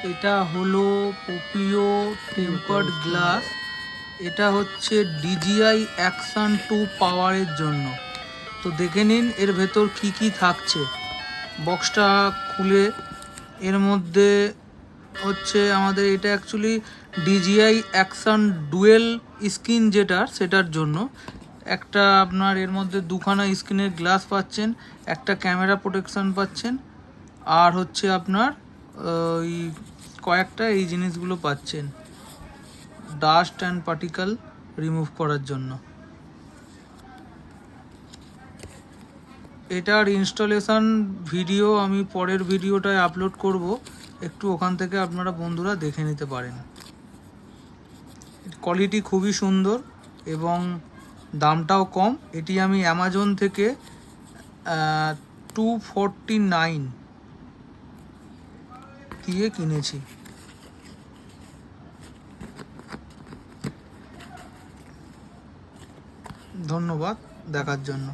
এটা হলো পোপিও tempered glass. এটা হচ্ছে DJI অ্যাকশন 2 পাওয়ারের জন্য। তো দেখে নিন এর ভেতর কি কি থাকছে। বক্সটা খুলে এর মধ্যে হচ্ছে আমাদের এটা actually DJI action dual screen সেটার জন্য একটা আপনার এর মধ্যে দুখানা স্ক্রিনের গ্লাস পাচ্ছেন, একটা ক্যামেরা প্রোটেকশন পাচ্ছেন, আর হচ্ছে আপনার ওই কয়েকটা এই জিনিসগুলো পাচ্ছেন ডাস্ট অ্যান্ড পার্টিকেল রিমুভ করার জন্য। এটার ইনস্টলেশন ভিডিও আমি পরের ভিডিওটায় আপলোড করব, একটু ওখান থেকে আপনারা বন্ধুরা দেখে নিতে পারেন। কোয়ালিটি খুবই সুন্দর এবং দামটাও কম। এটি আমি অ্যামাজন থেকে 249 দিয়ে কিনেছি। ধন্যবাদ দেখার জন্য।